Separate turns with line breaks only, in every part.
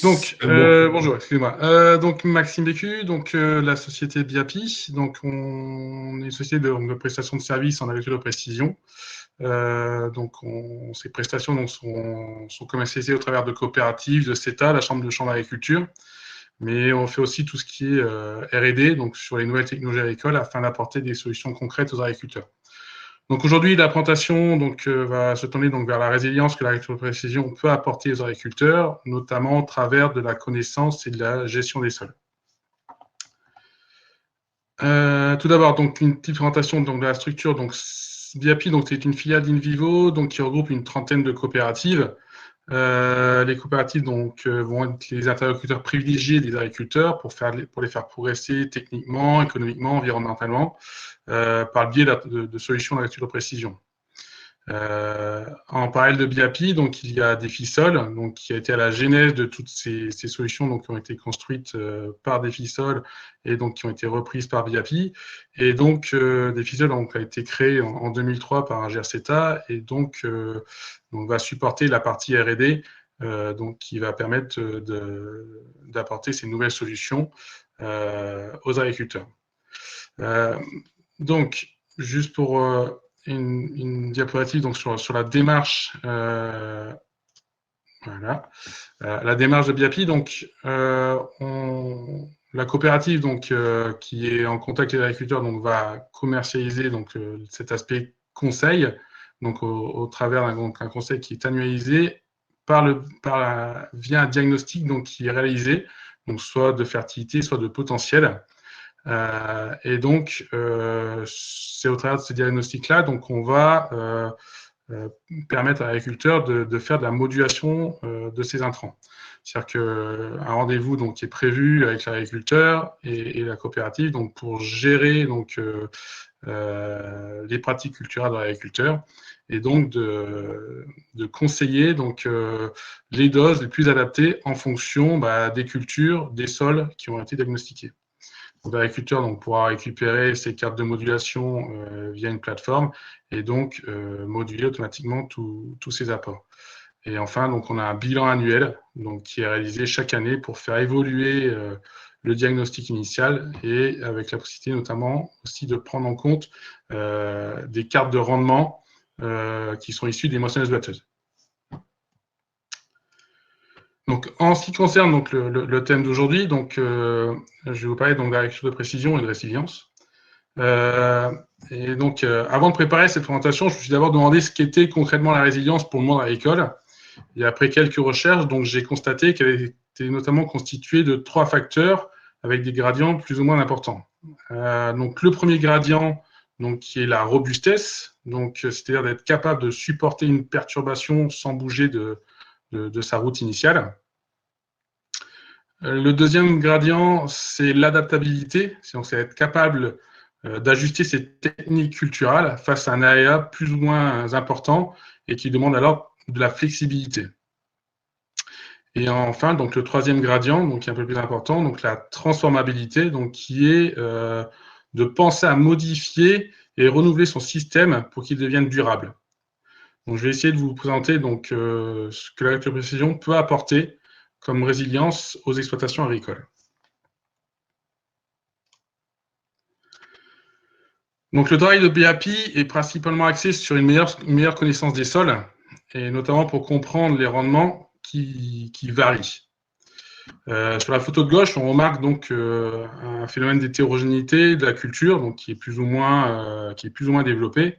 Donc,
Bon.
bonjour, excusez-moi. Donc, Maxime Bécu, donc la société Biapi. Donc, on est une société de prestation de services en agriculture de précision. Ces prestations donc, sont commercialisées au travers de coopératives, de CETA, la chambre d'agriculture. Mais on fait aussi tout ce qui est R&D, donc sur les nouvelles technologies agricoles, afin d'apporter des solutions concrètes aux agriculteurs. Donc aujourd'hui, la présentation va se tourner donc vers la résilience que l'agriculture de précision peut apporter aux agriculteurs, notamment au travers de la connaissance et de la gestion des sols. Tout d'abord, donc une petite présentation donc, de la structure. Donc, Biapi, donc c'est une filiale d'Invivo, donc qui regroupe une trentaine de coopératives. Les coopératives vont être les interlocuteurs privilégiés des agriculteurs pour les faire progresser techniquement, économiquement, environnementalement, par le biais de solutions d'agriculture de précision. En parallèle de Biapi, donc il y a Defisol, donc qui a été à la genèse de toutes ces solutions donc qui ont été construites par Defisol et donc qui ont été reprises par Biapi. Et donc Defisol donc a été créé en 2003 par GRCETA et donc va supporter la partie R&D donc qui va permettre d'apporter ces nouvelles solutions aux agriculteurs. Donc juste pour une diapositive donc sur la démarche, voilà, la démarche de Biapi. Donc, la coopérative donc qui est en contact avec les agriculteurs donc va commercialiser donc cet aspect conseil donc au travers d'un conseil qui est annualisé via un diagnostic donc qui est réalisé donc soit de fertilité soit de potentiel. Et donc, c'est au travers de ce diagnostic-là, donc on va permettre à l'agriculteur de faire de la modulation de ces intrants. C'est-à-dire qu'un rendez-vous donc, qui est prévu avec l'agriculteur et la coopérative donc, pour gérer donc, les pratiques culturelles de l'agriculteur et donc de conseiller donc, les doses les plus adaptées en fonction des cultures, des sols qui ont été diagnostiqués. L'agriculteur pourra récupérer ses cartes de modulation via une plateforme et donc moduler automatiquement tous ses apports. Et enfin, donc, on a un bilan annuel donc, qui est réalisé chaque année pour faire évoluer le diagnostic initial et avec la possibilité notamment aussi de prendre en compte des cartes de rendement qui sont issues des moissonneuses-batteuses. Donc, en ce qui concerne donc, le thème d'aujourd'hui, je vais vous parler donc, d'agriculture de précision et de résilience. Avant de préparer cette présentation, je me suis d'abord demandé ce qu'était concrètement la résilience pour le monde agricole. Et après quelques recherches, j'ai constaté qu'elle était notamment constituée de 3 facteurs avec des gradients plus ou moins importants. Donc, le premier gradient, qui est la robustesse, c'est-à-dire d'être capable de supporter une perturbation sans bouger de sa route initiale. Le deuxième gradient, c'est l'adaptabilité, c'est être capable d'ajuster ses techniques culturales face à un aléa plus ou moins important et qui demande alors de la flexibilité. Et enfin, donc le troisième gradient, qui est un peu plus important, donc la transformabilité, qui est de penser à modifier et renouveler son système pour qu'il devienne durable. Donc, je vais essayer de vous présenter ce que l'agriculture de précision peut apporter comme résilience aux exploitations agricoles. Donc, le travail de BAPI est principalement axé sur une meilleure connaissance des sols, et notamment pour comprendre les rendements qui varient. Sur la photo de gauche, on remarque donc un phénomène d'hétérogénéité de la culture, qui est plus ou moins développé.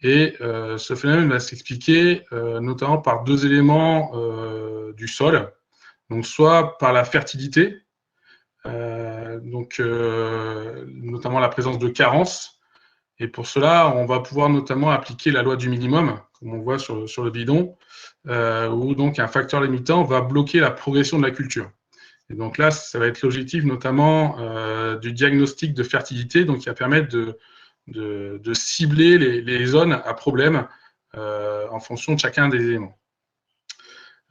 Et ce phénomène va s'expliquer notamment par 2 éléments du sol, donc soit par la fertilité, notamment la présence de carences. Et pour cela, on va pouvoir notamment appliquer la loi du minimum, comme on voit sur le bidon, où donc un facteur limitant va bloquer la progression de la culture. Et donc là, ça va être l'objectif notamment du diagnostic de fertilité, donc qui va permettre de cibler les zones à problème en fonction de chacun des éléments.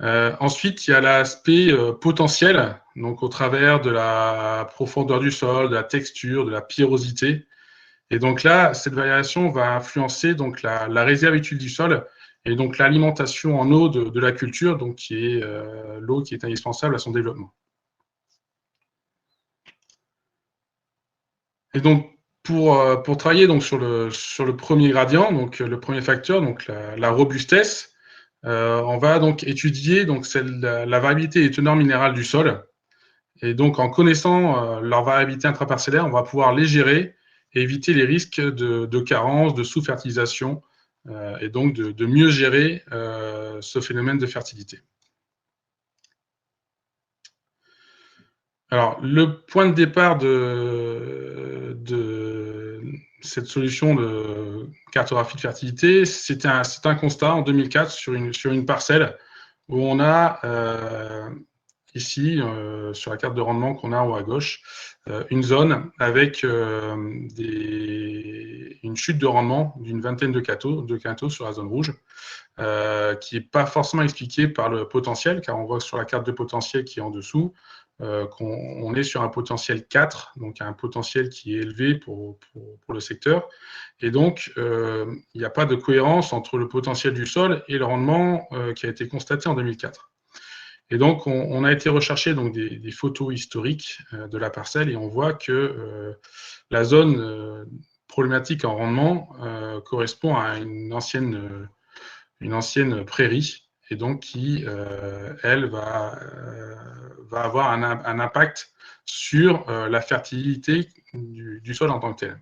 Ensuite, il y a l'aspect potentiel, donc au travers de la profondeur du sol, de la texture, de la pierrosité. Et donc là, cette variation va influencer donc la réserve utile du sol et donc l'alimentation en eau de la culture, donc qui est l'eau qui est indispensable à son développement. Et donc pour travailler donc sur le premier gradient, donc le premier facteur, donc la robustesse, on va donc étudier donc la variabilité des teneurs minérales du sol. Et donc, en connaissant leur variabilité intraparcellaire, on va pouvoir les gérer et éviter les risques de carence, de sous-fertilisation, et donc de mieux gérer ce phénomène de fertilité. Alors, le point de départ de cette solution de cartographie de fertilité, c'est un constat en 2004 sur une parcelle où on a ici, sur la carte de rendement qu'on a en haut à gauche, une zone avec une chute de rendement d'une vingtaine de quintaux sur la zone rouge, qui n'est pas forcément expliquée par le potentiel, car on voit sur la carte de potentiel qui est en dessous, qu'on est sur un potentiel 4, donc un potentiel qui est élevé pour le secteur. Et donc, il n'y a pas de cohérence entre le potentiel du sol et le rendement qui a été constaté en 2004. Et donc, on a été rechercher donc, des photos historiques de la parcelle et on voit que la zone problématique en rendement correspond à une ancienne prairie et donc qui, elle, va avoir un impact sur la fertilité du sol en tant que tel.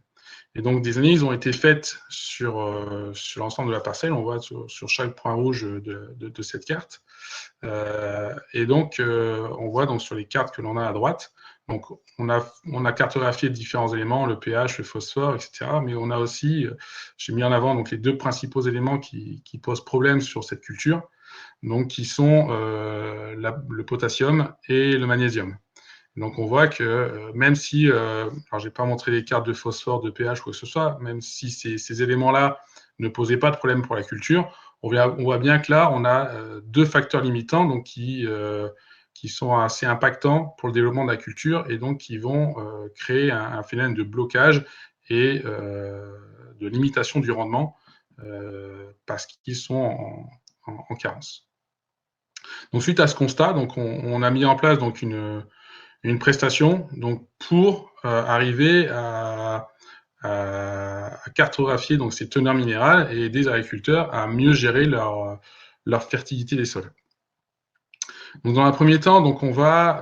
Et donc, des analyses ont été faites sur l'ensemble de la parcelle. On voit sur chaque point rouge de cette carte. Et donc, on voit donc sur les cartes que l'on a à droite, donc on a cartographié différents éléments, le pH, le phosphore, etc. Mais on a aussi, j'ai mis en avant donc les deux principaux éléments qui posent problème sur cette culture, donc qui sont le potassium et le magnésium. Donc on voit que même si, alors je n'ai pas montré les cartes de phosphore, de pH ou quoi que ce soit, même si ces éléments-là ne posaient pas de problème pour la culture, on voit bien que là, on a deux facteurs limitants donc qui sont assez impactants pour le développement de la culture et donc qui vont créer un phénomène de blocage et de limitation du rendement parce qu'ils sont en carence. Donc suite à ce constat, donc on a mis en place donc une prestation donc pour arriver à cartographier donc ces teneurs minérales et aider les agriculteurs à mieux gérer leur fertilité des sols. Donc dans un premier temps, donc on va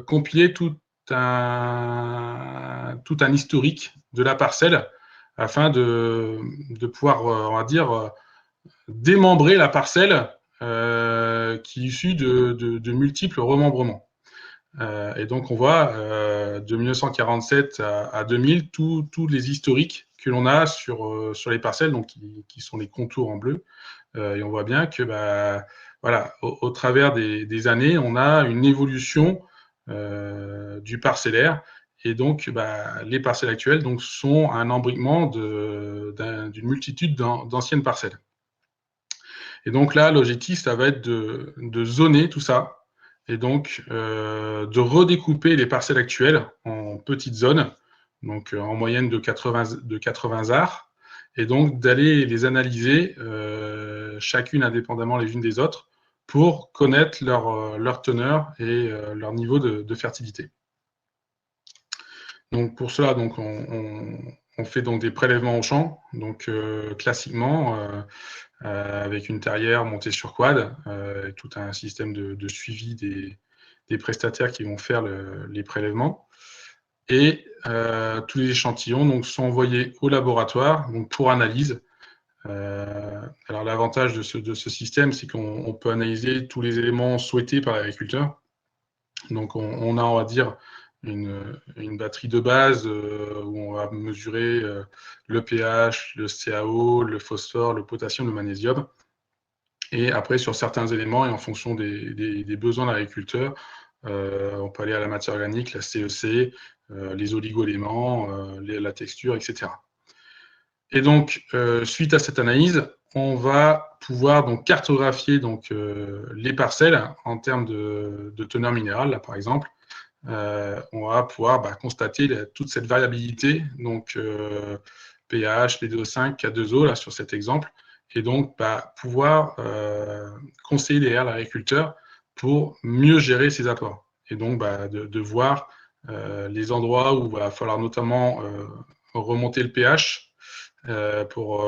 compiler tout un historique de la parcelle afin de pouvoir, on va dire, démembrer la parcelle qui est issue de multiples remembrements. Et donc, on voit de 1947 à 2000 tous les historiques que l'on a sur les parcelles, donc qui sont les contours en bleu. Et on voit bien que, voilà, au travers des années, on a une évolution du parcellaire. Et donc, les parcelles actuelles donc, sont un embriquement d'une multitude d'anciennes parcelles. Et donc là, l'objectif, ça va être de zoner tout ça et donc de redécouper les parcelles actuelles en petites zones, donc en moyenne de 80 arts, et donc d'aller les analyser chacune indépendamment les unes des autres pour connaître leur teneur et leur niveau de fertilité. Donc pour cela, donc on fait donc des prélèvements au champ, donc classiquement avec une terrière montée sur quad, et tout un système de suivi des prestataires qui vont faire les prélèvements. Et tous les échantillons donc, sont envoyés au laboratoire donc, pour analyse. Alors l'avantage de ce système, c'est qu'on peut analyser tous les éléments souhaités par l'agriculteur. Donc on a, on va dire, une batterie de base où on va mesurer le pH, le CaO, le phosphore, le potassium, le magnésium. Et après, sur certains éléments et en fonction des besoins de l'agriculteur, on peut aller à la matière organique, la CEC, les oligo-éléments, la texture, etc. Et donc, suite à cette analyse, on va pouvoir donc cartographier donc, les parcelles en termes de teneur minérale, là, par exemple. On va pouvoir constater toute cette variabilité, donc pH, les 2,5, K2O, là, sur cet exemple. et donc pouvoir conseiller derrière l'agriculteur pour mieux gérer ses apports. Et donc de voir les endroits où il va falloir notamment remonter le pH pour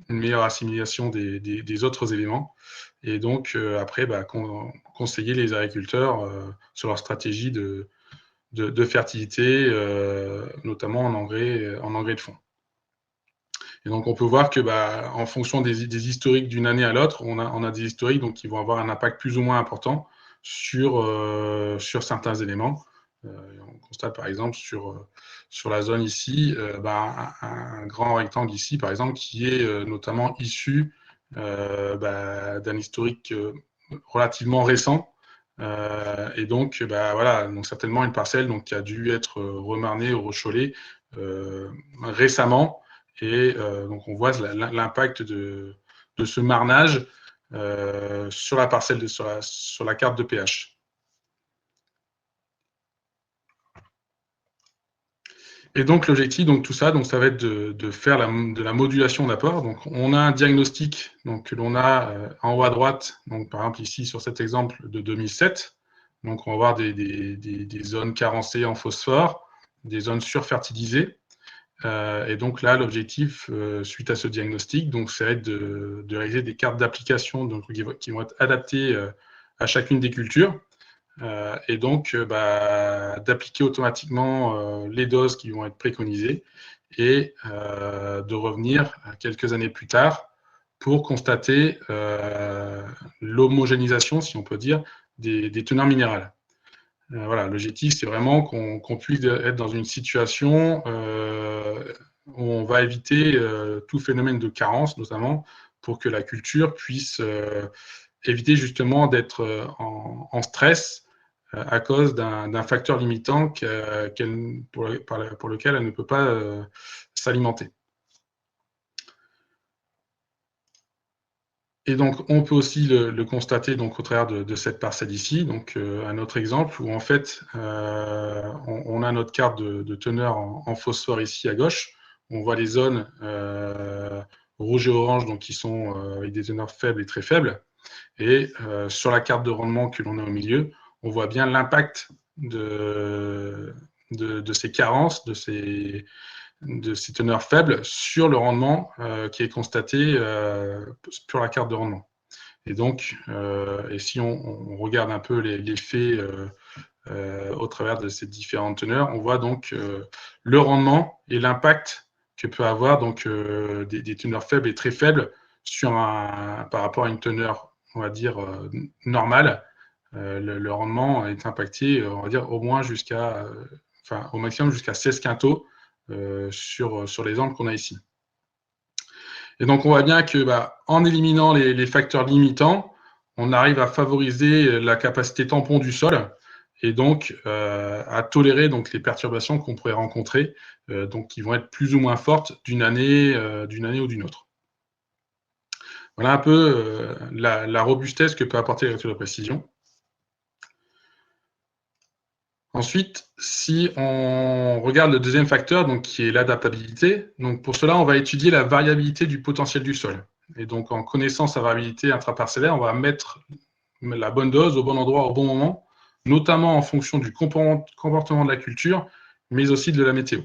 une meilleure assimilation des autres éléments. Et donc après, conseiller les agriculteurs sur leur stratégie de fertilité, notamment en engrais de fond. Et donc, on peut voir que, en fonction des historiques d'une année à l'autre, on a des historiques donc, qui vont avoir un impact plus ou moins important sur certains éléments. On constate, par exemple, sur la zone ici, un grand rectangle ici, par exemple, qui est notamment issu d'un historique relativement récent. Et donc, voilà, donc certainement une parcelle donc, qui a dû être remarnée ou recholée récemment. Et donc, on voit l'impact de ce marnage sur la parcelle, sur la carte de pH. Et donc, l'objectif, donc tout ça, donc ça va être de faire de la modulation d'apport. Donc, on a un diagnostic donc, que l'on a en haut à droite, donc par exemple ici sur cet exemple de 2007. Donc, on va voir des zones carencées en phosphore, des zones surfertilisées. Et donc là, l'objectif, suite à ce diagnostic, donc, ça va être de réaliser des cartes d'application qui vont être adaptées à chacune des cultures. Et donc d'appliquer automatiquement les doses qui vont être préconisées et de revenir quelques années plus tard pour constater l'homogénéisation, si on peut dire, des teneurs minérales. Voilà, l'objectif, c'est vraiment qu'on puisse être dans une situation où on va éviter tout phénomène de carence, notamment pour que la culture puisse éviter justement d'être en stress à cause d'un facteur limitant pour lequel elle ne peut pas s'alimenter. Et donc, on peut aussi le constater donc, au travers de cette parcelle ici. Donc, un autre exemple où en fait, on a notre carte de teneur en phosphore ici à gauche. On voit les zones rouge et orange donc, qui sont avec des teneurs faibles et très faibles. Et sur la carte de rendement que l'on a au milieu, on voit bien l'impact de ces carences, de ces teneurs faibles sur le rendement qui est constaté sur la carte de rendement. Et donc, et si on regarde un peu les faits au travers de ces différentes teneurs, on voit donc le rendement et l'impact que peut avoir donc, des teneurs faibles et très faibles par rapport à une teneur, on va dire, normale. Le rendement est impacté, on va dire, au moins au maximum jusqu'à 16 quintaux sur l'exemple qu'on a ici. Et donc, on voit bien que en éliminant les facteurs limitants, on arrive à favoriser la capacité tampon du sol et donc à tolérer donc, les perturbations qu'on pourrait rencontrer, donc, qui vont être plus ou moins fortes d'une année ou d'une autre. Voilà un peu la robustesse que peut apporter l'agriculture de précision. Ensuite, si on regarde le deuxième facteur, donc, qui est l'adaptabilité, donc pour cela, on va étudier la variabilité du potentiel du sol. Et donc, en connaissant sa variabilité intraparcellaire, on va mettre la bonne dose au bon endroit au bon moment, notamment en fonction du comportement de la culture, mais aussi de la météo.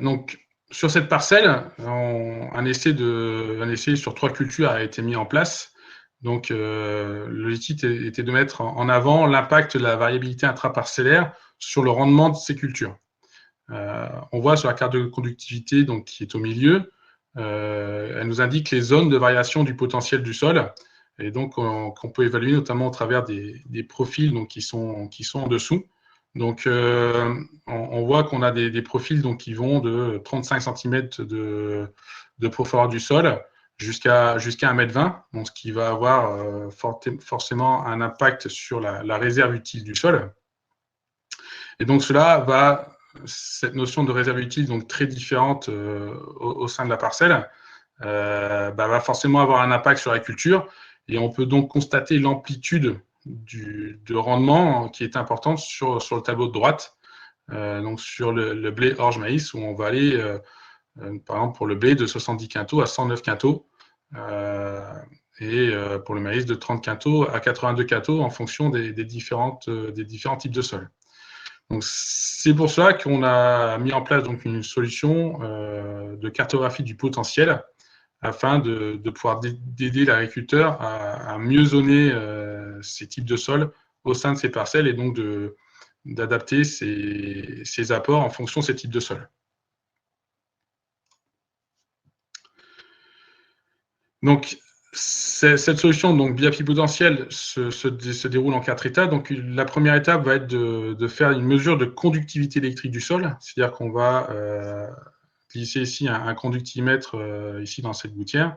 Donc, sur cette parcelle, un essai sur 3 cultures a été mis en place. Donc, l'objectif était de mettre en avant l'impact de la variabilité intraparcellaire sur le rendement de ces cultures. On voit sur la carte de conductivité donc, qui est au milieu, elle nous indique les zones de variation du potentiel du sol, et donc qu'on peut évaluer notamment au travers des profils donc, qui sont en dessous. Donc, on voit qu'on a des profils donc, qui vont de 35 cm de profondeur du sol jusqu'à 1,20 m, donc, ce qui va avoir forcément un impact sur la réserve utile du sol. Et donc, cette notion de réserve utile, donc très différente au sein de la parcelle, va forcément avoir un impact sur la culture. Et on peut donc constater l'amplitude de rendement qui est importante sur le tableau de droite, donc sur le blé orge maïs, où on va aller par exemple pour le blé de 70 quintaux à 109 quintaux, et pour le maïs de 30 quintaux à 82 quintaux en fonction des différents types de sols. Donc c'est pour cela qu'on a mis en place donc une solution de cartographie du potentiel afin de pouvoir d'aider l'agriculteur à mieux zoner ces types de sols au sein de ses parcelles et donc d'adapter ses apports en fonction de ces types de sols. Donc, cette solution, donc BIAPI potentiel, se déroule en 4 étapes. Donc, la première étape va être de faire une mesure de conductivité électrique du sol, c'est-à-dire qu'on va glisser ici un conductimètre ici dans cette gouttière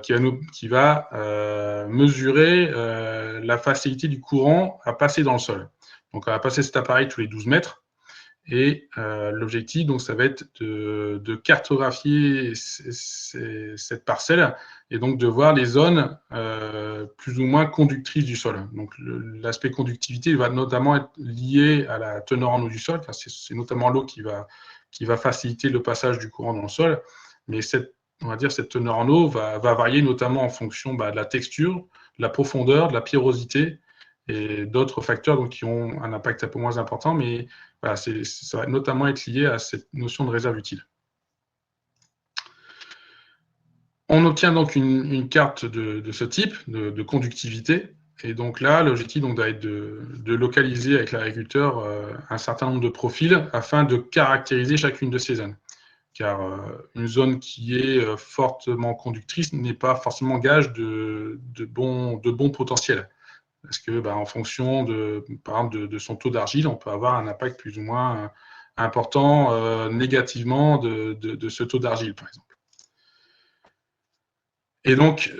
qui va mesurer la facilité du courant à passer dans le sol. Donc, on va passer cet appareil tous les 12 mètres. Et l'objectif, donc, ça va être de cartographier cette parcelle et donc de voir les zones plus ou moins conductrices du sol. Donc, l'aspect conductivité va notamment être lié à la teneur en eau du sol, car c'est notamment l'eau qui va faciliter le passage du courant dans le sol. Mais cette teneur en eau va varier notamment en fonction de la texture, de la profondeur, de la pierrosité et d'autres facteurs donc, qui ont un impact un peu moins important, mais voilà, ça va notamment être lié à cette notion de réserve utile. On obtient donc une carte de ce type, de conductivité, et donc là, l'objectif va être de localiser avec l'agriculteur un certain nombre de profils afin de caractériser chacune de ces zones. Car une zone qui est fortement conductrice n'est pas forcément gage de bon potentiel. Parce que, en fonction par exemple, de son taux d'argile, on peut avoir un impact plus ou moins important négativement de ce taux d'argile, par exemple. Et donc,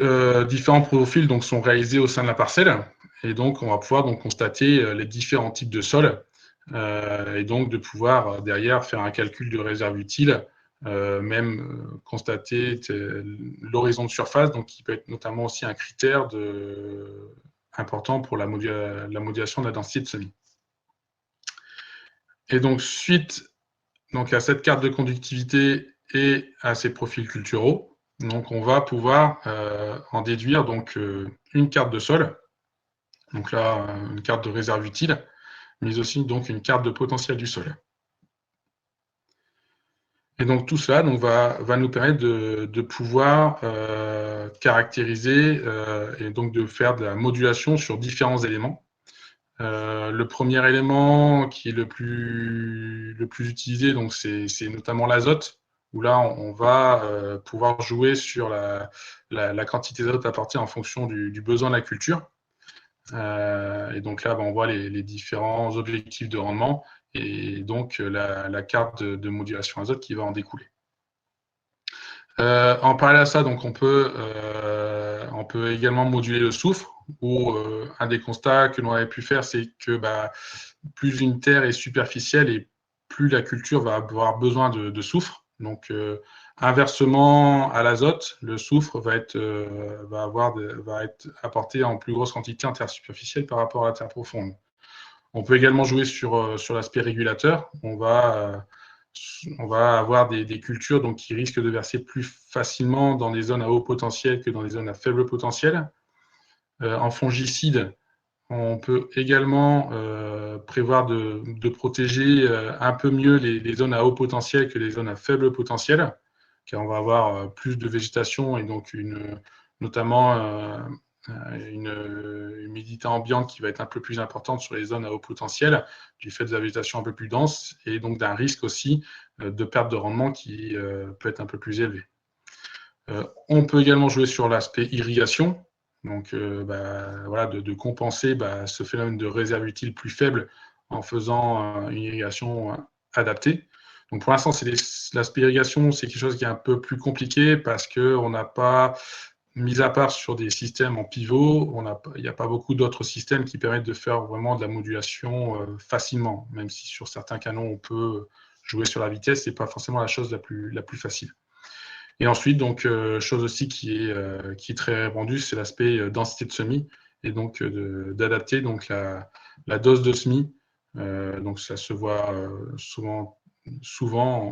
différents profils sont réalisés au sein de la parcelle. Et donc, on va pouvoir constater les différents types de sols. Et donc, de pouvoir derrière faire un calcul de réserve utile, même constater l'horizon de surface, donc qui peut être notamment aussi un critère important pour la modulation de la densité de semis. Et donc, suite à cette carte de conductivité et à ces profils culturaux, donc on va pouvoir en déduire une carte de sol, donc là une carte de réserve utile, mais aussi une carte de potentiel du sol. Et donc tout cela va nous permettre de pouvoir caractériser et donc de faire de la modulation sur différents éléments. Le premier élément qui est le plus utilisé, c'est notamment l'azote, où là on va pouvoir jouer sur la quantité d'azote apportée en fonction du besoin de la culture. Et donc là, on voit les différents objectifs de rendement et donc la carte de modulation azote qui va en découler. En parallèle à ça, on peut également moduler le soufre, où un des constats que l'on avait pu faire, c'est que plus une terre est superficielle et plus la culture va avoir besoin de soufre. Donc, inversement à l'azote, le soufre va être apporté en plus grosse quantité en terre superficielle par rapport à la terre profonde. On peut également jouer sur l'aspect régulateur. On va avoir des cultures qui risquent de verser plus facilement dans des zones à haut potentiel que dans des zones à faible potentiel. En fongicide, on peut également prévoir de protéger un peu mieux les zones à haut potentiel que les zones à faible potentiel, car on va avoir plus de végétation et donc notamment une humidité ambiante qui va être un peu plus importante sur les zones à haut potentiel, du fait de la végétation un peu plus dense, et donc d'un risque aussi de perte de rendement qui peut être un peu plus élevé. On peut également jouer sur l'aspect irrigation, donc de compenser ce phénomène de réserve utile plus faible en faisant une irrigation adaptée. Donc pour l'instant, l'aspect irrigation, c'est quelque chose qui est un peu plus compliqué parce qu'on n'a pas, mis à part sur des systèmes en pivot, il n'y a pas beaucoup d'autres systèmes qui permettent de faire vraiment de la modulation facilement, même si sur certains canons, on peut jouer sur la vitesse, ce n'est pas forcément la chose la plus facile. Et ensuite, chose aussi qui est très répandue, c'est l'aspect densité de semis, et donc d'adapter la dose de semis. Donc ça se voit souvent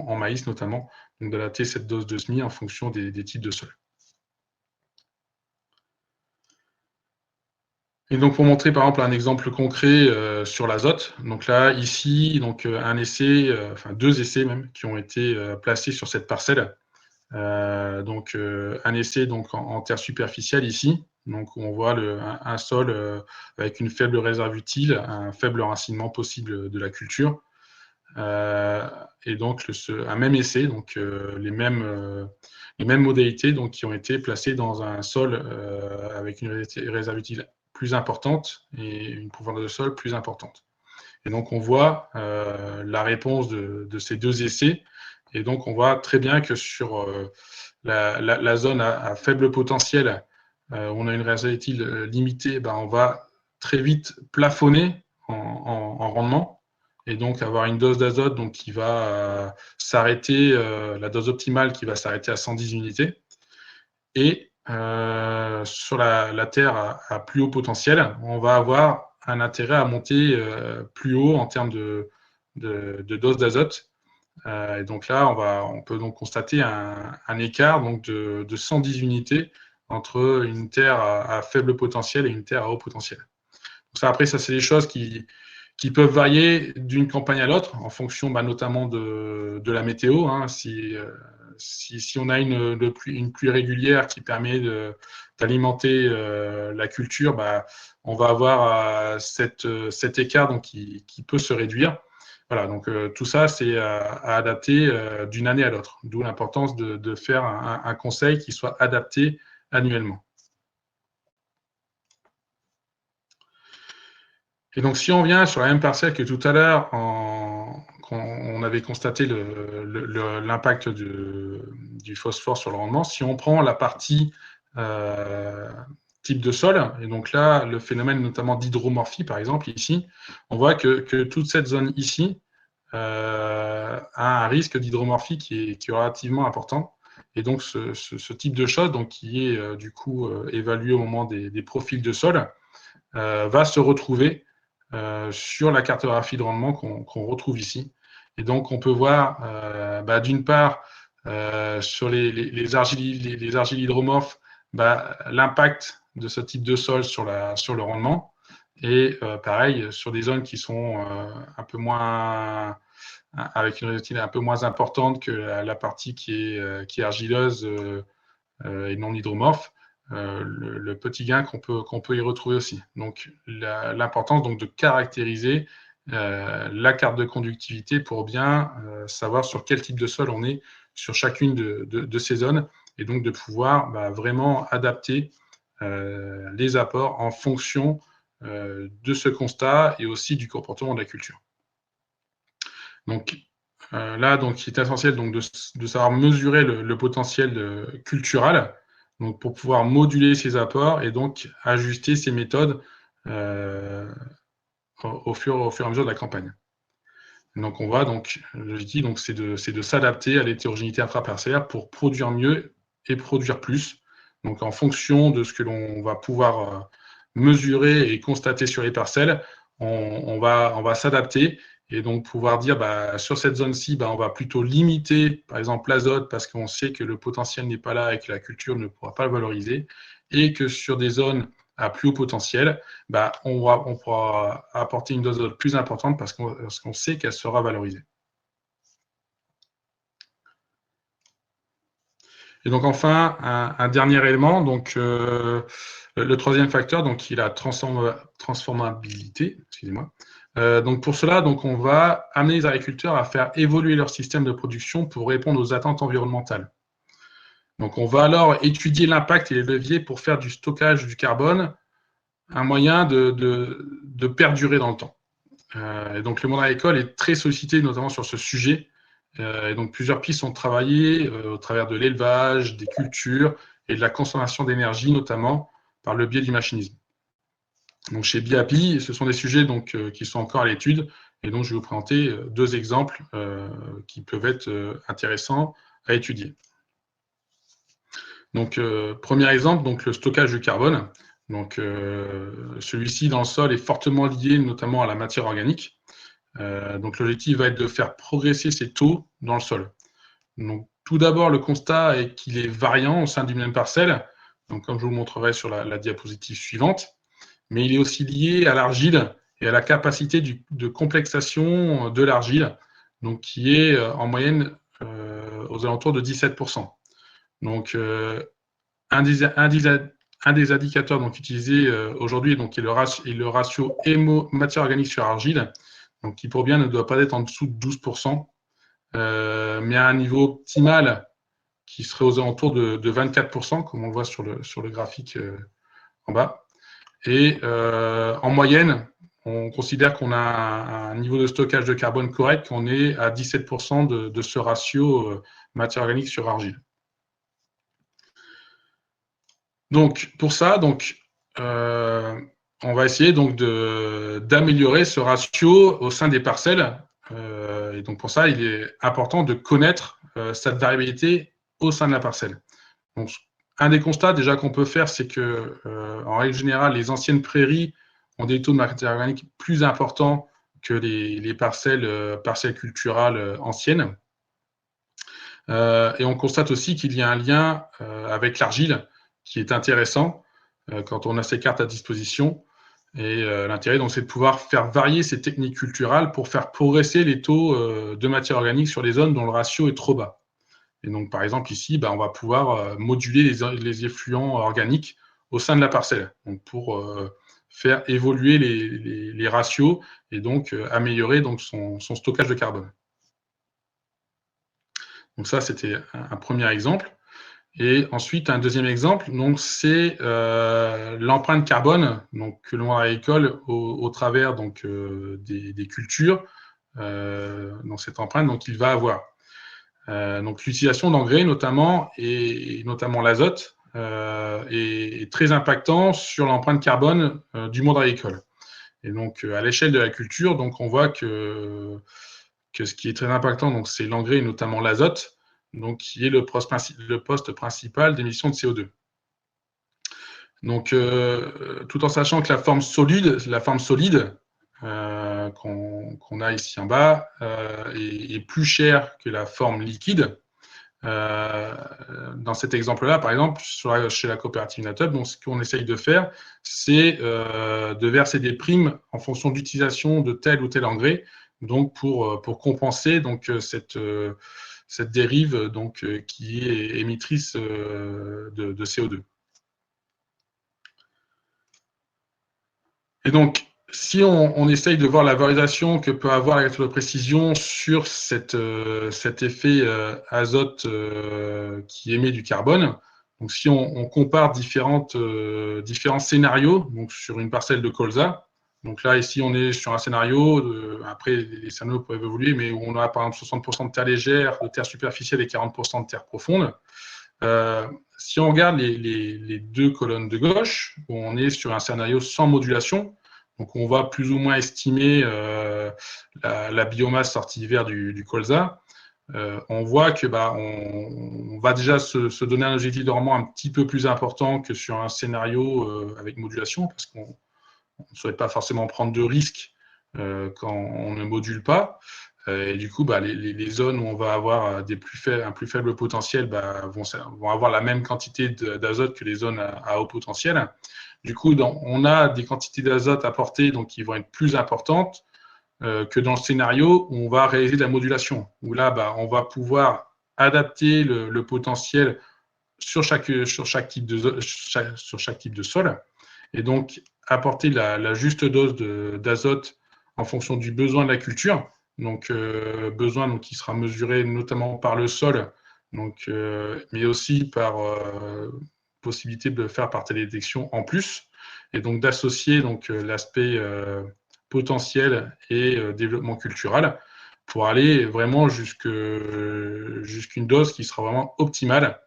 en maïs notamment, donc d'adapter cette dose de SMI en fonction des types de sol. Et donc, pour montrer par exemple un exemple concret sur l'azote, donc là, ici, donc, un essai, enfin 2 essais même, qui ont été placés sur cette parcelle. Donc, un essai donc, en terre superficielle ici, donc, où on voit un sol avec une faible réserve utile, un faible racinement possible de la culture. Et donc, un même essai, donc les mêmes modalités donc, qui ont été placées dans un sol avec une réserve utile plus importante et une profondeur de sol plus importante. Et donc, on voit la réponse de ces 2 essais. Et donc, on voit très bien que sur la zone à faible potentiel, on a une réserve utile limitée, ben, on va très vite plafonner en rendement et donc avoir une dose d'azote donc, qui va s'arrêter, la dose optimale qui va s'arrêter à 110 unités. Et sur la terre à plus haut potentiel, on va avoir un intérêt à monter plus haut en termes de dose d'azote. Et donc là, on peut donc constater un écart donc de 110 unités entre une terre à faible potentiel et une terre à haut potentiel. Donc ça, après, ça, c'est des choses qui peuvent varier d'une campagne à l'autre en fonction notamment de la météo. Hein. Si on a une pluie régulière qui permet d'alimenter la culture, on va avoir cet écart donc, qui peut se réduire. Voilà, donc tout ça, c'est à adapter d'une année à l'autre, d'où l'importance de faire un conseil qui soit adapté annuellement. Et donc, si on vient sur la même parcelle que tout à l'heure, quand on avait constaté l'impact du phosphore sur le rendement, si on prend la partie type de sol, et donc là, le phénomène notamment d'hydromorphie, par exemple, ici, on voit que toute cette zone ici a un risque d'hydromorphie qui est relativement important. Et donc, ce type de choses, donc, qui est du coup évalué au moment des profils de sol, va se retrouver sur la cartographie de rendement qu'on retrouve ici. Et donc, on peut voir, d'une part, sur les argiles hydromorphes, l'impact de ce type de sol sur le rendement. Et pareil, sur des zones qui sont un peu moins, avec une résultante un peu moins importante que la partie qui est argileuse et non hydromorphe, le petit gain qu'on peut y retrouver aussi. Donc, l'importance donc, de caractériser la carte de conductivité pour bien savoir sur quel type de sol on est sur chacune de ces zones et donc de pouvoir vraiment adapter les apports en fonction de ce constat et aussi du comportement de la culture. Donc, là, donc, il est essentiel donc, de savoir mesurer le potentiel cultural donc, pour pouvoir moduler ces apports et donc ajuster ces méthodes au fur et à mesure de la campagne. Donc, on va donc, l'objectif, donc, c'est de s'adapter à l'hétérogénéité intraparcellaire pour produire mieux et produire plus. Donc, en fonction de ce que l'on va pouvoir mesurer et constater sur les parcelles, on va s'adapter et donc pouvoir dire sur cette zone-ci, on va plutôt limiter, par exemple, l'azote parce qu'on sait que le potentiel n'est pas là et que la culture ne pourra pas le valoriser, et que sur des zones à plus haut potentiel, on pourra apporter une dose d'azote plus importante parce qu'on sait qu'elle sera valorisée. Et donc enfin, un dernier élément, donc le troisième facteur, donc qui est la transformabilité, excusez-moi. Donc pour cela, donc on va amener les agriculteurs à faire évoluer leur système de production pour répondre aux attentes environnementales. Donc on va alors étudier l'impact et les leviers pour faire du stockage du carbone un moyen de perdurer dans le temps. Et donc le monde agricole est très sollicité notamment sur ce sujet. Et donc plusieurs pistes sont travaillées au travers de l'élevage, des cultures et de la consommation d'énergie, notamment par le biais du machinisme. Donc chez BIAPI, ce sont des sujets donc, qui sont encore à l'étude, et donc je vais vous présenter deux exemples qui peuvent être intéressants à étudier. Donc premier exemple, donc le stockage du carbone. Donc celui-ci dans le sol est fortement lié notamment à la matière organique. Donc l'objectif va être de faire progresser ces taux dans le sol. Donc tout d'abord, le constat est qu'il est variant au sein d'une même parcelle, donc comme je vous le montrerai sur la diapositive suivante, mais il est aussi lié à l'argile et à la capacité de complexation de l'argile, donc qui est en moyenne aux alentours de 17%. Donc, un des indicateurs donc, utilisés aujourd'hui donc, est le ratio matière organique sur argile, donc, qui pour bien ne doit pas être en dessous de 12%, mais à un niveau optimal qui serait aux alentours de 24%, comme on le voit sur le graphique en bas. Et en moyenne, on considère qu'on a un niveau de stockage de carbone correct, qu'on est à 17% de ce ratio matière organique sur argile. Donc, pour ça, on va essayer donc d'améliorer ce ratio au sein des parcelles. Et donc, pour ça, il est important de connaître cette variabilité au sein de la parcelle. Donc, un des constats déjà qu'on peut faire, c'est que, en règle générale, les anciennes prairies ont des taux de matière organique plus importants que les parcelles culturales anciennes. Et on constate aussi qu'il y a un lien avec l'argile qui est intéressant quand on a ces cartes à disposition. Et l'intérêt, donc, c'est de pouvoir faire varier ces techniques culturales pour faire progresser les taux de matière organique sur les zones dont le ratio est trop bas. Et donc, par exemple, ici, on va pouvoir moduler les effluents organiques au sein de la parcelle, donc pour faire évoluer les ratios et donc améliorer donc, son stockage de carbone. Donc ça, c'était un premier exemple. Et ensuite, un deuxième exemple, c'est l'empreinte carbone donc, que l'on agricole au travers donc, des cultures dans cette empreinte donc, il va avoir. Donc l'utilisation d'engrais notamment, et notamment l'azote, est très impactant sur l'empreinte carbone du monde agricole. Et donc à l'échelle de la culture, donc, on voit que ce qui est très impactant, c'est l'engrais et notamment l'azote, donc, qui est le poste principal d'émission de CO2. Donc, tout en sachant que la forme solide qu'on a ici en bas est plus chère que la forme liquide. Dans cet exemple-là, par exemple, chez la coopérative Natub, donc ce qu'on essaye de faire, c'est de verser des primes en fonction de l'utilisation de tel ou tel engrais, donc pour compenser donc cette dérive donc qui est émettrice de CO2. Et donc, si on essaye de voir la valorisation que peut avoir la méthode de précision sur cet effet azote qui émet du carbone, donc si on compare différents scénarios donc sur une parcelle de colza, donc là, ici, on est sur un scénario, après, les scénarios peuvent évoluer, mais où on a par exemple 60% de terre légère, de terre superficielle et 40% de terre profonde. Si on regarde les deux colonnes de gauche, on est sur un scénario sans modulation. Donc, on va plus ou moins estimer la biomasse sortie du colza. On voit que on va déjà se donner un objectif de rendement un petit peu plus important que sur un scénario avec modulation, parce qu'on ne souhaite pas forcément prendre de risques quand on ne module pas. Et du coup, les zones où on va avoir un plus faible potentiel vont avoir la même quantité d'azote que les zones à haut potentiel. Du coup, on a des quantités d'azote apportées donc, qui vont être plus importantes que dans le scénario où on va réaliser de la modulation. Où là, on va pouvoir adapter le potentiel sur chaque type de sol et donc apporter la juste dose d'azote en fonction du besoin de la culture. Donc, besoin donc, qui sera mesuré notamment par le sol, donc, mais aussi par possibilité de le faire par télédétection en plus, et donc d'associer donc, l'aspect potentiel et développement culturel pour aller vraiment jusqu'une dose qui sera vraiment optimale.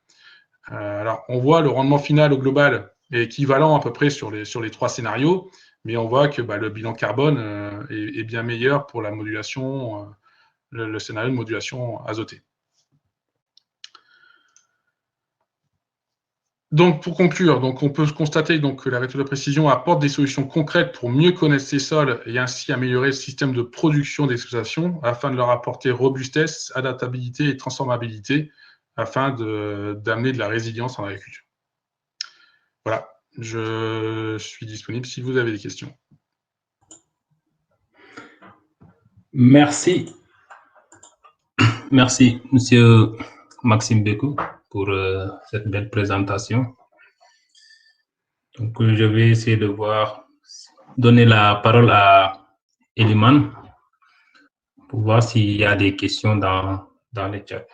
Alors, on voit le rendement final au global est équivalent à peu près sur les trois scénarios, mais on voit que le bilan carbone est bien meilleur pour la modulation, le scénario de modulation azotée. Donc, pour conclure, donc, on peut constater donc, que la méthode de précision apporte des solutions concrètes pour mieux connaître ces sols et ainsi améliorer le système de production d'exploitation afin de leur apporter robustesse, adaptabilité et transformabilité afin d'amener de la résilience en agriculture. Voilà, je suis disponible si vous avez des questions.
Merci. Merci, Monsieur Maxime Bécou, pour cette belle présentation. Donc, je vais essayer de donner la parole à Eliman pour voir s'il y a des questions dans le chat.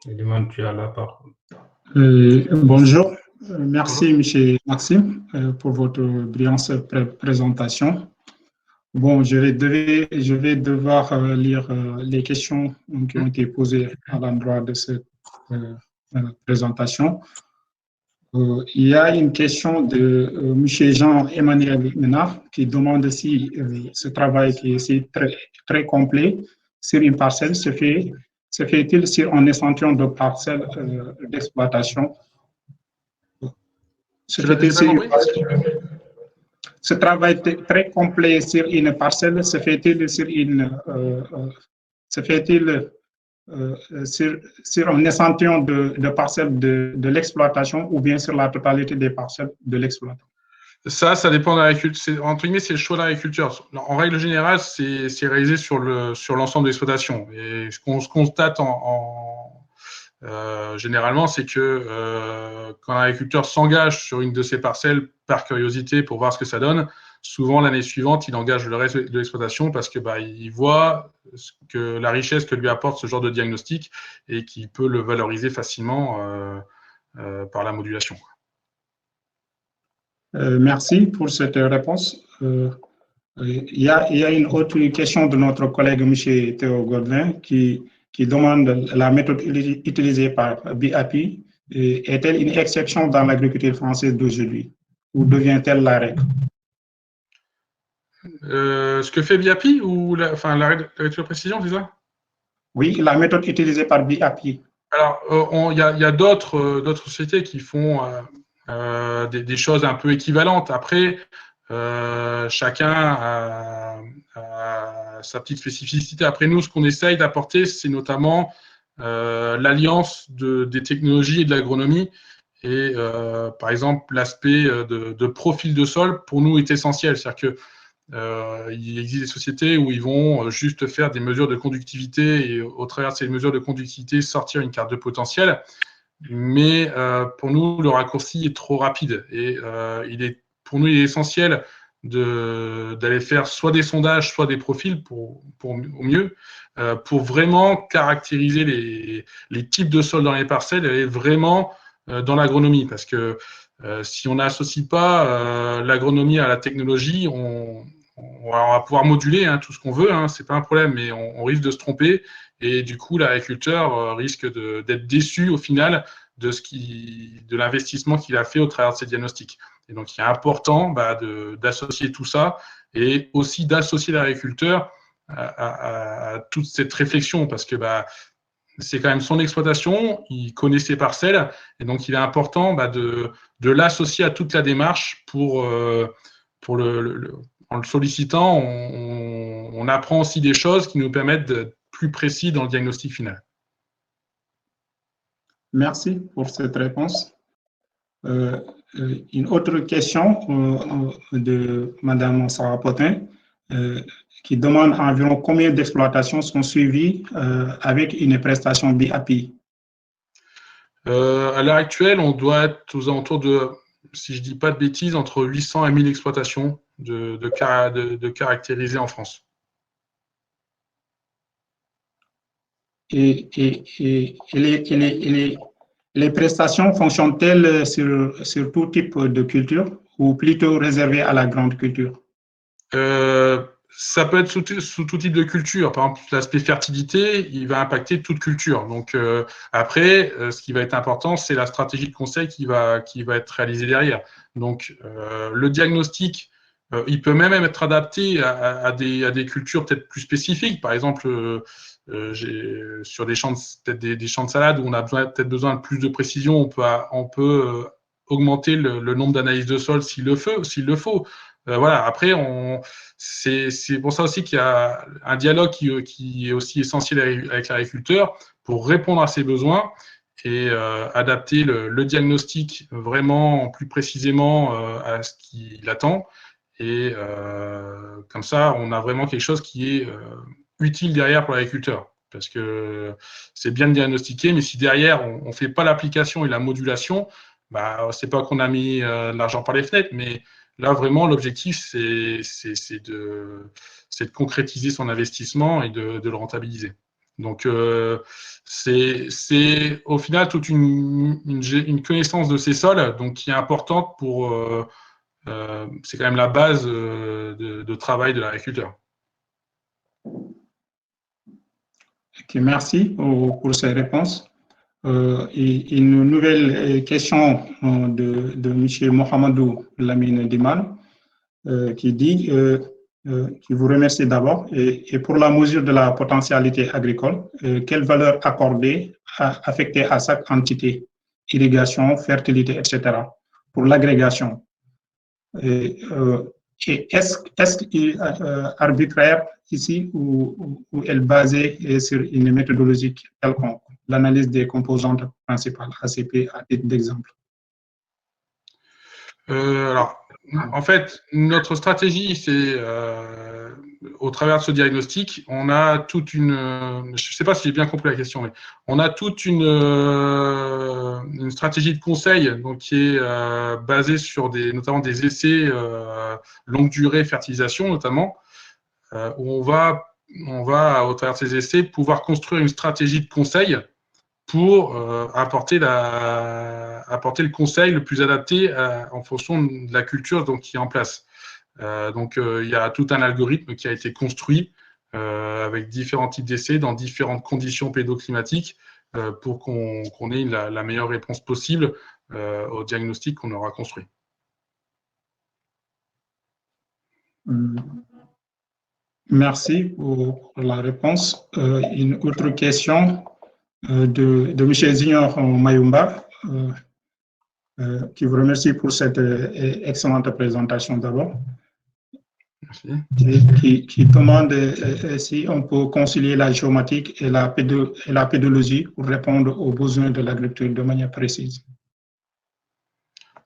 Eliman, tu as la parole.
Bonjour, merci M. Maxime pour votre brillante présentation. Bon, je vais devoir lire les questions qui ont été posées à l'endroit de cette présentation. Il y a une question de M. Jean-Emmanuel Ménard qui demande si ce travail qui est très complet sur une parcelle se fait-il sur un échantillon de parcelles d'exploitation? Ce travail très complet sur une parcelle se fait-il sur un échantillon de parcelles de l'exploitation ou bien sur la totalité des parcelles de l'exploitation?
Ça dépend de l'agriculture. Entre guillemets, c'est le choix de l'agriculture. En règle générale, c'est réalisé sur l'ensemble de l'exploitation. Et ce qu'on constate généralement, c'est que quand l'agriculteur s'engage sur une de ses parcelles par curiosité pour voir ce que ça donne, souvent l'année suivante, il engage le reste de l'exploitation parce que il voit la richesse que lui apporte ce genre de diagnostic et qu'il peut le valoriser facilement par la modulation.
Merci pour cette réponse. Il y a une autre question de notre collègue M. Théo Godin qui demande la méthode utilisée par BAPI. Est-elle une exception dans l'agriculture française d'aujourd'hui ou devient-elle la règle?
Ce que fait BAPI ou la règle de précision, c'est ça?
Oui, la méthode utilisée par BAPI.
Alors, il y a d'autres sociétés qui font des choses un peu équivalentes. Après, chacun a sa petite spécificité. Après, nous, ce qu'on essaye d'apporter, c'est notamment l'alliance des technologies et de l'agronomie. Et par exemple, l'aspect de profil de sol, pour nous, est essentiel. C'est-à-dire qu'il existe des sociétés où ils vont juste faire des mesures de conductivité et au travers de ces mesures de conductivité, sortir une carte de potentiel. Mais pour nous, le raccourci est trop rapide. Et pour nous, il est essentiel d'aller faire soit des sondages, soit des profils au mieux, pour vraiment caractériser les types de sols dans les parcelles et aller vraiment dans l'agronomie. Parce que si on n'associe pas l'agronomie à la technologie, on va pouvoir moduler tout ce qu'on veut, c'est pas un problème, mais on risque de se tromper. Et du coup, l'agriculteur risque d'être déçu au final de l'investissement qu'il a fait au travers de ces diagnostics. Et donc, il est important d'associer tout ça et aussi d'associer l'agriculteur à toute cette réflexion parce que c'est quand même son exploitation, il connaît ses parcelles et donc il est important de l'associer à toute la démarche en le sollicitant, on apprend aussi des choses qui nous permettent d'être plus précis dans le diagnostic final.
Merci pour cette réponse. Une autre question de Mme Sarah Potin qui demande environ combien d'exploitations sont suivies avec une prestation BAPI.
À l'heure actuelle, on doit être aux alentours de, si je ne dis pas de bêtises, entre 800 et 1000 exploitations de caractérisées en France.
Et les prestations fonctionnent-elles sur tout type de culture ou plutôt réservées à la grande culture?
Ça peut être sous tout type de culture. Par exemple, l'aspect fertilité, il va impacter toute culture. Donc après, ce qui va être important, c'est la stratégie de conseil qui va être réalisée derrière. Donc le diagnostic, il peut même être adapté à des cultures peut-être plus spécifiques. Par exemple, sur des champs des champs de salade où on a peut-être besoin de plus de précision, on peut augmenter le nombre d'analyses de sol s'il le faut. Voilà. Après, c'est pour ça aussi qu'il y a un dialogue qui est aussi essentiel avec l'agriculteur pour répondre à ses besoins et adapter le diagnostic vraiment plus précisément à ce qu'il attend. Et comme ça, on a vraiment quelque chose qui est utile derrière pour l'agriculteur. Parce que c'est bien de diagnostiquer, mais si derrière, on ne fait pas l'application et la modulation, bah, c'est pas qu'on a mis de l'argent par les fenêtres, mais là, vraiment, l'objectif, c'est de concrétiser son investissement et de le rentabiliser. Donc, c'est au final toute une connaissance de ces sols donc, qui est importante pour… c'est quand même la base de travail de l'agriculteur.
Okay, merci pour ces réponses. Et une nouvelle question de M. Mohamedou Lamine Diman qui dit, qui vous remercie d'abord, et pour la mesure de la potentialité agricole, quelle valeur accorder, affectée à chaque entité, irrigation, fertilité, etc., pour l'agrégation. Et est-ce arbitraire ici ou est basée sur une méthodologie quelconque, l'analyse des composantes principales, ACP à titre d'exemple?
Alors, en fait, notre stratégie, c'est au travers de ce diagnostic, on a toute une… je ne sais pas si j'ai bien compris la question, mais on a toute une stratégie de conseil donc, qui est basée sur notamment des essais longue durée, fertilisation notamment, où on va, au travers de ces essais, pouvoir construire une stratégie de conseil pour apporter le conseil le plus adapté en fonction de la culture donc, qui est en place. Donc, il y a tout un algorithme qui a été construit avec différents types d'essais dans différentes conditions pédoclimatiques pour qu'on ait la meilleure réponse possible au diagnostic qu'on aura construit.
Merci pour la réponse. Une autre question de M. Zignor Mayumba, qui vous remercie pour cette excellente présentation d'abord. Qui demande si on peut concilier la géomatique et la pédologie pour répondre aux besoins de l'agriculture de manière précise.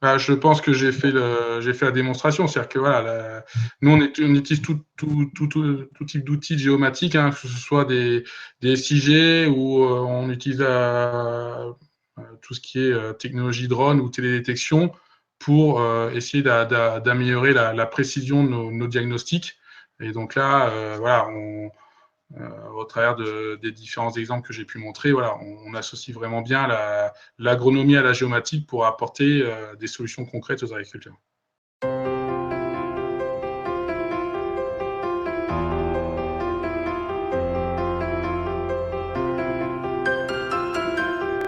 Je pense que j'ai fait la démonstration. C'est-à-dire que voilà, nous, on utilise tout type d'outils géomatiques, hein, que ce soit des SIG ou on utilise tout ce qui est technologie drone ou télédétection pour essayer d'améliorer la précision de nos diagnostics. Et donc là, voilà, au travers des différents exemples que j'ai pu montrer, voilà, on associe vraiment bien l'agronomie à la géomatique pour apporter des solutions concrètes aux agriculteurs.